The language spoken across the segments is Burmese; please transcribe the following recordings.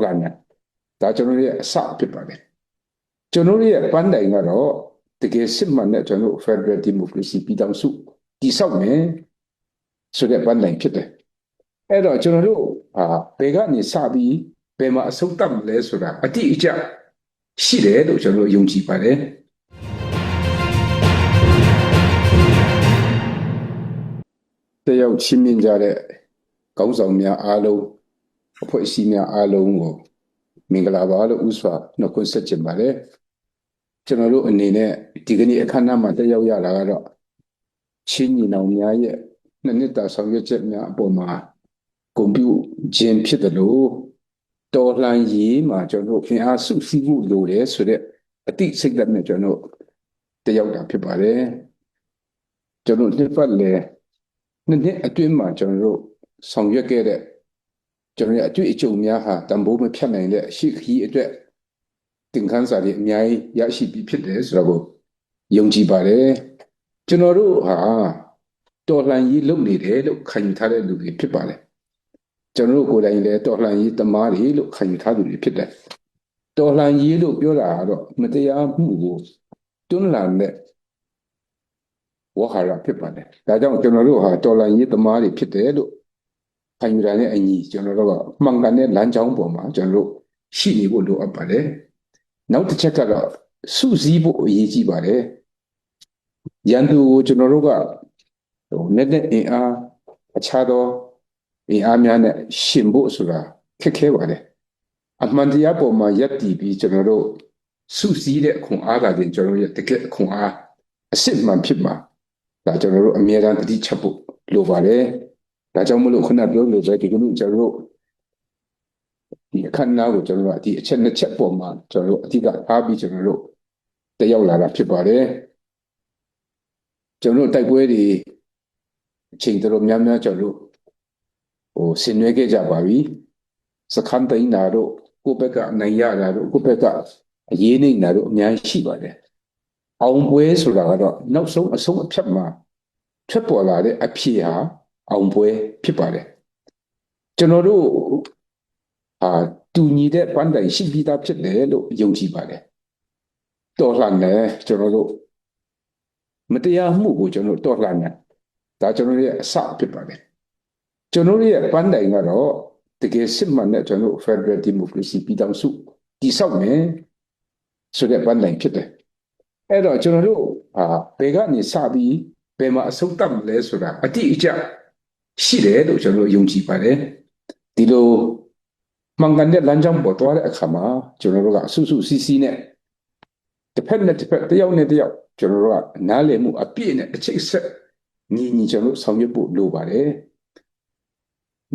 lana da jono ye sa pipane jono ye pandai ngaro tege simman ne jono federal democracy bidang su ti sau me so de pandai phit de ai do jono lo be ga ni sa bi be ma asau tam le so da ati icha shi de lo jono yong ji pa deတယောက်ချင်းမြင်ကြတဲ့ခေါင်းဆောင်များအားလုံးအဖွဲ့အစည်းများအားလုံးကိုမင်္ဂလာပါလို့ဥစွာနှုတ်ခွန်းဆက်ချင်ပါတယ်ကျွန်တော်တို့အနေနဲ့ဒီကနေ့အခမ်းအနားမှာတက်ရောက်ရတာကတော့ချင်းညီနောင်များရဲ့နှစ်တာဆောင်ရွက်ချက်များအပေါ်မှာဂုဏ်ပြုခြင်းဖြစ်တယ်လို့တော်လှန်ရေးမှာကျွန်တော်တို့အင်အားစုစည်းမှုလိုတယ်ဆိုတဲ့အတိစိတ်ဓာတ်နဲ့ကျွန်တော်တက်ရောက်တာဖြစ်ပါတယ်ကျွန်တော်နှစ်ပတ်လေနှစ်အတွင်းမှာကျွန်တော်တို့ဆောင်ရွက်ခဲ့တဲ့ကျွန်တော်ရဲ့အတွေ့အကြုံများဟာတန်ဖိုးမဖြတ်နိုင်တဲ့အရှိခရီးအတွက်သင်ခန်းစာတွေအများကြီးရရှိပြီးဖြစ်တယ်ဆိုတော့ယုံကြည်ပါတယ်ကျွန်တော်တို့ဟာတော်လှန်ရေးလုပ်နေတယ်လို့ခံယူထားတဲ့လူတွေဖြစ်ပါတယ်ကျွန်တော်တို့ကိုယ်တိုင်လည်းတော်လှန်ရေးသမားတွေလို့ခံယူထားသူတွေဖြစ်တယ်တော်လှန်ရေးလို့ပြောတာကတော့မတရားမှုကိုတွန်းလှန်တဲ့ဝါဟာရဖြစ်ပါတယ်ဒါကြောင့်ကျွန်တော်တို့ဟာတော်လှန်ရေးသမားတွေဖြစ်တယ်လို့ခံယူတာနဲ့အညီကျွန်တော်တို့ကမှန်ကန်တဲ့လမ်းကြောင်းပေါ်မှာကျွန်တော်တို့ရှိနေဖို့လိုအပ်ပါတယ်နောက်တစ်ချက်ကတော့စုစည်းဖို့အရေးကြီးပါတယ်ရန်သူကိုကျွန်တော်တို့ကနဲ့အင်အားအခြားသောအင်အားများနဲ့ရှင်ဖို့ဆိုတာခက်ခဲပါတယ်အမှန်တရားပေါ်မှာယက်တည်ပြီးကျွန်တော်တို့စုစည်းတဲ့ခွန်အားကတည်းကကျွန်တော်တို့ရဲ့တကယ့်ခွန်အားအစစ်မှန်ဖြစ်မှာဒါကျွန်တော်တို့အမြဲတမ်းတတိချက်ဖို့လိုပါတယ်ဒါကြောင့်မလို့ခုနပြောလို့ပဲဒီကနေ့ကျွန်တော်တို့ဒီအခမ်းအနားကိုကျွန်တော်တို့ဒီအချက်နှစ်ချက်ပေါ်မှာကျွန်တော်တို့အဓိကအားပြီးကျွန်တော်တို့တက်ရောက်လာတာဖြစ်ပါတယ်ကျွန်တော်တို့တိုက်ပွဲတွေအချိန်တော်များများကျွန်တော်တို့ဆင်နွှဲခဲ့ကြပါပြီစခန်းတိုင်းနာတို့ကိုယ့်ဘက်ကအနိုင်ရတာတို့ကိုယ့်ဘက်ကအရေးနေတာတို့အများကြီးရှိပါတယ်အောင်ပွဲဆိုတာကတော့နောက်ဆုံးအဆုံးအဖြတ်မှာထွက်ပေါ်လာတဲ့အဖြေဟာအောင်ပွဲဖြစ်ပါတယ်ကျွန်တော်တို့တူညီတဲ့ပန်းတိုင်ရှိပြီးသားဖြစ်တယ်လို့ယုံကြည်ပါတယ်တော်လှန်တယ်ကျွန်တော်တို့မတရားမှုကိုကျွန်တော်တော်လှန်တယ်ဒါကျွန်တော်ရဲ့အစဖြစ်ပါတယ်ကျွန်တော်ရဲ့ပန်းတိုင်ကတော့တကယ်စစ်မှန်တဲ့ကျွန်တော် Federal Democracy ပြည်ထောင်စုတည်ဆောက်မယ်ဆိုတဲ့ပန်းတိုင်ဖြစ်တယ်အဲ့တော့ကျွန်တော်တို့ဘယ်ကနေစပြီးဘယ်မှာအဆုံးသတ်မလဲဆိုတာအတိအကျရှိတယ်လို့ကျွန်တော်ယုံကြည်ပါတယ်ဒီလိုမှန်ကန်တဲ့လမ်းကြောင်းပေါ်သွားတဲ့အခါမှာကျွန်တော်တို့ကစုစုစည်းစည်းနဲ့တစ်ဖက်နဲ့တစ်ဖက်တယောက်နဲ့တယောက်ကျွန်တော်တို့ကနားလည်မှုအပြည့်နဲ့အချိတ်ဆက်ညီကျွန်တော်ဆောင်ရွက်ဖို့လိုပါတယ်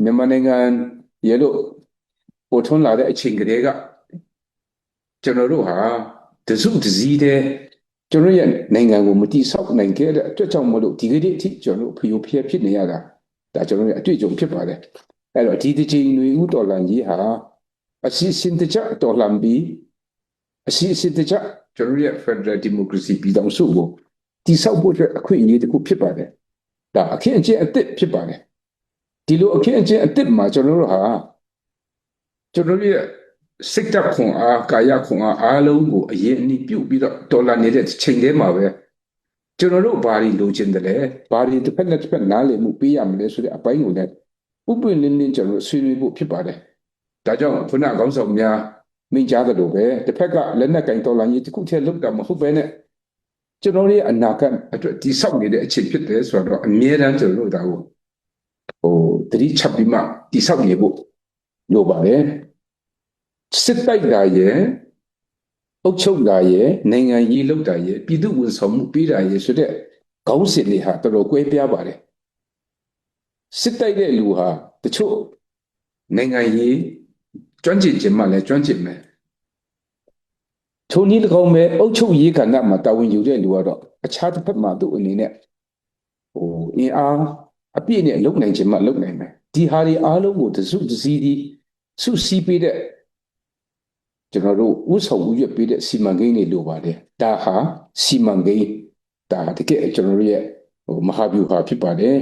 မြန်မာနိုင်ငံရေလို့ပေါ်ထွန်းလာတဲ့အချိန်ကလေးကကျွန်တော်တို့ဟာတစုတစည်းတဲ့ကျွန်တော်ရဲ့နိုင်ငံကိုမတိဆောက်နိုင်ခဲ့တဲ့အတွက်ကြောင့်မလို့ဒီကနေ့အထိကျွန်တော်တို့ဖျို့ဖျက်ဖြစ်နေရတာဒါကျွန်တော်ရဲ့အတွေ့အကြုံဖြစ်ပါတယ်အဲ့တော့ဒီတစ်ချိန်ຫນွေဦးတော်လှန်ရေးဟာအစီအစဉ်တကျတော်လှန်ပြီးအစီအစဉ်တကျကျွန်တော်ရဲ့ Federal Democracy ပြည်ထောင်စုကိုတည်ဆောက်ဖို့အတွက်အခွင့်အရေးတစ်ခုဖြစ်ပါတယ်ဒါအခင်းအကျင်းအသစ်ဖြစ်ပါတယ်ဒီလိုအခင်းအကျင်းအသစ်မှာကျွန်တော်တို့ဟာကျွန်တော်ရဲ့စိတ်ဓာတ်ခွန်အားကာယခွန်အားလုံးကိုအရင်အနည်းပြုတ်ပြီးတော့ဒေါ်လာနေတဲ့ချိန်ထဲမှာပဲကျွန်တော်တို့ဘာတွေလိုချင်တယ်လဲဘာတွေတစ်ဖက်နဲ့တစ်ဖက်နားလည်မှုပေးရမလဲဆိုတဲ့အပိုင်းကိုလည်းဥပ္ပင်လင်းလင်းကျွန်တော်ဆွေးနွေးဖို့ဖြစ်ပါတယ်ဒါကြောင့်ခုနခေါင်းဆောင်များမိန့်ကြားသလိုပဲတစ်ဖက်ကလက်နက်ကင်တော်လှန်ရေးတစ်ခုတည်းလုပ်တာမဟုတ်ပဲနဲ့ကျွန်တော်ရဲ့အနာဂတ်အတွက်တည်ဆောက်နေတဲ့အချိန်ဖြစ်တယ်ဆိုတော့အမြဲတမ်းကျွန်တော်တို့ဒါကိုတတိချက်ပြီးမှတည်ဆောက်နေဖို့လိုပါတယ်စစ်တိုက်တာရဲ့အုပ်ချုပ်တာရဲ့နိုင်ငံရေးလုပ်တာရဲ့ပြည်သူ့ဝန်ဆောင်မှုပေးတာရဲ့ဆိုတဲ့ခေါင်းစဉ်တွေဟာတော်တော်ကွဲပြားပါတယ်စစ်တိုက်တဲ့လူဟာတချို့နိုင်ငံရေးကျွမ်းကျင်ခြင်းမှလည်းကျွမ်းကျင်မယ်ထိုနည်း၎င်းပဲအုပ်ချုပ်ရေးကဏ္ဍမှာတာဝန်ယူတဲ့လူကတော့အခြားတစ်ဖက်မှာသူ့အနေနဲ့အင်အားအပြည့်နဲ့လုပ်နိုင်ခြင်းမှလုပ်နိုင်မယ်ဒီဟာတွေအားလုံးကိုတစုတစည်းဒီစုစည်းပေးတဲ့ကျွန်တော်တို့ဥဆောင်ဥရွက်ပေးတဲ့စီမံကိန်းတွေလိုပါတယ်ဒါဟာစီမံကိန်းဒါတကယ်ကျွန်တော်တို့ရဲ့မဟာဗျူဟာဖြစ်ပါတယ်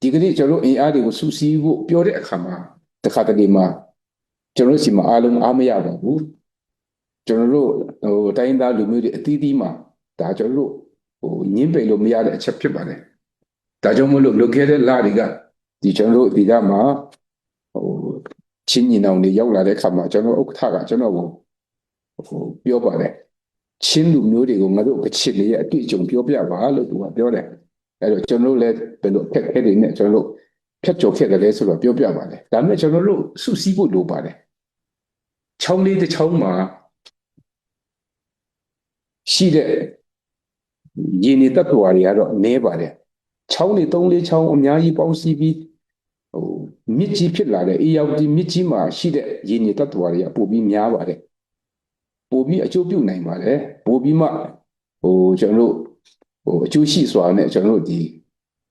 ဒီကနေ့ကျွန်တော်တို့အင်အားတွေကိုစုစည်းဖို့ပြောတဲ့အခါမှာတခါတလေမှာ ကျွန်တော်စီမှာအားလုံးအားမရပါဘူးကျွန်တော်တို့တိုင်းသားလူမျိုးတွေအသီးသီးမှာဒါကျွန်တော်တို့ညင်းပယ်လို့မရတဲ့အချက်ဖြစ်ပါတယ်ဒါကြောင့်မလို့လွန်ခဲ့တဲ့လတွေကဒီကျွန်တော်တို့ဒီကမှာချင်းညီနောင်တွေရောက်လာတဲ့အခါမှာကျွန်တော်ဥက္ကဋ္ဌကကျွန်တော်ကိုပြောပါတယ်ချင်းလူမျိုးတွေကိုငါတို့ကချစ်လေးရဲ့အတွေ့အကြုံပြောပြပါလို့သူကပြောတယ်အဲ့တော့ကျွန်တော်တို့လည်းဘယ်လိုအခက်အခဲတွေနဲ့ကျွန်တော်တို့ဖြတ်ကျော်ခဲ့တယ်လဲဆိုတော့ပြောပြပါတယ်ဒါမဲ့ကျွန်တော်တို့စုစည်းဖို့လိုပါတယ်ချောင်းလေးတစ်ချောင်းမှာရှိတဲ့ရင်းနေတတ်တော်တွေကတော့နည်းပါတယ်ချောင်းတွေ3-4ချောင်းအများကြီးပေါင်းစည်းပြီးမြစ်ကြီးဖြစ်လာတဲ့အေးရောက်ဒီမြစ်ကြီးမှာရှိတဲ့ရင်းနေတတ်တော်တွေကပိုပြီးများပါတယ်ပိုပြီးအကျိုးပြုနိုင်ပါတယ်ပိုပြီးမှကျွန်တော်တို့အကျိုးရှိစွာနဲ့ကျွန်တော်တို့ဒီ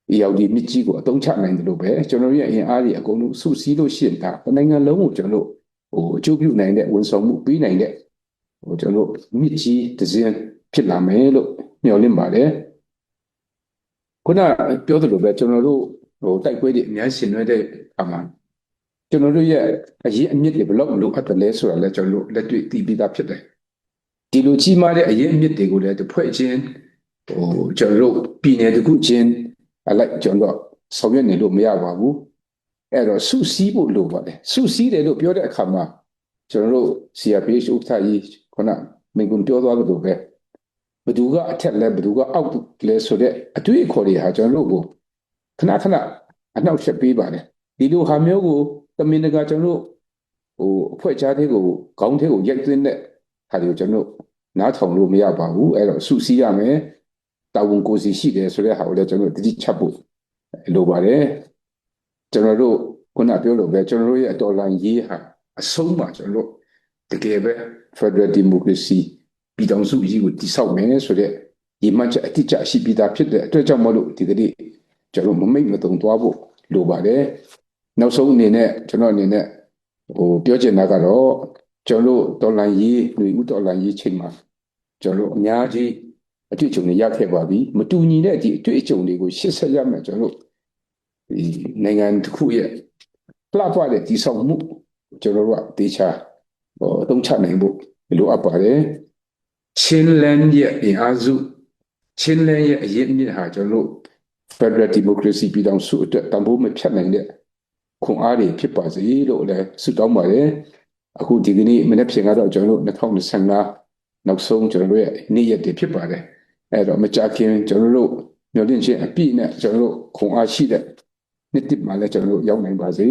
အေးရောက်ဒီမြစ်ကြီးကိုအသုံးချနိုင်တယ်လို့ပဲကျွန်တော်ရဲ့အင်အားတွေအကုန်လုံးစုစည်းလို့ရှိရင်ဒါနိုင်ငံလုံးကိုကျွန်တော်တို့အကျိုးပြုနိုင်တဲ့ဝန်ဆောင်မှုပေးနိုင်တဲ့ကျွန်တော်တို့မြစ်ကြီးတစ်စင်းဖြစ်လာမယ်လို့မျှော်လင့်ပါတယ်ခုနပြောသလိုပဲကျွန်တော်တို့တိုက်ပွဲတွေအများရှင်ရွက်တဲ့အခါမှာကျွန်တော်တို့ရဲ့အရေးအမြစ်တွေဘယ်လောက်လိုအပ်တယ်လဲဆိုတာလည်းကျွန်တော်တို့လက်တွေ့သိပြီးသားဖြစ်တယ်ဒီလိုကြီးမားတဲ့အရေးအမြစ်တွေကိုလည်းတစ်ဖွဲ့ချင်းကျွန်တော်တို့ပြည်နယ်တစ်ခုချင်းအလိုက်ကျွန်တော်ဆောင်ရွက်နေလို့မရပါဘူးအဲ့တော့စုစည်းဖို့လိုပါတယ်စုစည်းတယ်လို့ပြောတဲ့အခါမှာကျွန်တော်တို့ CRPH ဥက္ကဋ္ဌကြီးခုနမိကွန်ပြောသွားလို့ပဲဘယ်သူကအထက်လဲဘယ်သူကအောက်လဲဆိုတဲ့အတွေ့အခေါ်တွေဟာကျွန်တော်တို့ကိုခဏခဏအနှောက်အယှက်ပေးပါတယ်ဒီလိုဟာမျိုးကိုတမင်တကာကျွန်တော်တို့အဖွဲ့ခြားသေးကိုခေါင်းသေးကိုရိုက်သွင်းတဲ့ဟာတွေကိုကျွန်တော်နားထောင်လို့မရပါဘူးအဲ့တော့စုစည်းရမယ်တာဝန်ကိုယ်စီရှိတယ်ဆိုတဲ့ဟာကိုလည်းကျွန်တော်တတိချက်ဖို့လိုပါတယ်ကျွန်တော်တို့ခုနပြောလို့ပဲကျွန်တော်တို့ရဲ့တော်လှန်ရေးဟာအဆုံးမှာကျွန်တော်တို့တကယ်ပဲ Federal Democracy ပြည်ထောင်စုကြီးကိုတည်ဆောက်မယ်ဆိုတဲ့ရည်မှန်းချက်အတိအကျရှိပြီးသားဖြစ်တဲ့အတွက်ကြောင့်မလို့ဒီကနေ့ကျွန်တော်မမိတ်မတုံသွားဖို့လိုပါတယ်နောက်ဆုံးအနေနဲ့ကျွန်တော်အနေနဲ့ပြောချင်တာကတော့ကျွန်တော်တော်လှန်ရေးလူဦးတော်လှန်ရေးချိန်မှာကျွန်တော်အများကြီးအတွေ့အကြုံတွေရခဲ့ပါပြီမတူညီတဲ့ဒီအတွေ့အကြုံတွေကိုရှင်းဆက်ရမယ်ကျွန်တော်ဒီနိုင်ငံတစ်ခုရဲ့လှပတဲ့တည်ဆောက်မှုကျွန်တော်တို့ကတေချာအသုံးချနိုင်ဖို့လိုအပ်ပါတယ်ချင်းလန်းရဲ့အင်အားစုချင်းလန်းရဲ့အရေးအမြစ်ဟာကျွန်တော်တို့ Federal Democracy ပြည်ထောင်စုအတွက်တန်ဖိုးမဖြတ်နိုင်တဲ့ခွန်အားတွေဖြစ်ပါစေလို့လည်းဆုတောင်းပါတယ်အခုဒီကနေ့မနေ့ပြင်ကတော့ကျွန်တော်တို့2025နောက်ဆုံးကျွန်တော်တို့ရဲ့နေ့ရက်တွေဖြစ်ပါတယ်အဲ့တော့မကြခင်ကျွန်တော်တို့မျှော်လင့်ခြင်းအပြည့်နဲ့ကျွန်တော်တို့ခွန်အားရှိတဲ့နေ့တစ်မှာလည်းကျွန်တော်တို့ရောက်နိုင်ပါစေ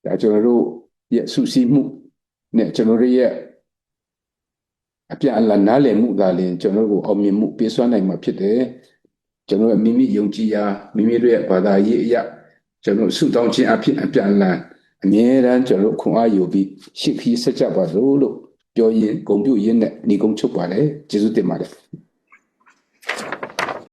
ဒါကျွန်တော်တို့ရဲ့ဆုစည်းမှုနဲ့ကျွန်တော်တို့ရဲ့အပြန်အလှန်နားလည်မှုသာလျှင်ကျွန်တော်တို့အောင်မြင်မှုပေးစွမ်းနိုင်မှာဖြစ်တယ်ကျွန်တော်မိမိယုံကြည်ရာမိမိတို့ရဲ့ဘာသာရေးအရာကျွန်တော်ဆုတောင်းခြင်းအဖြစ်အပြန်အလှန်အမြဲတမ်းကျွန်တော်ခွန်အားယူပြီးရှေ့ခီးဆက်ကြပါလို့ပြောရင်းဂုဏ်ပြုရင်းနဲ့ညီကုန်းချုပ်ပါတယ်ကျေးဇူးတင်ပါတယ်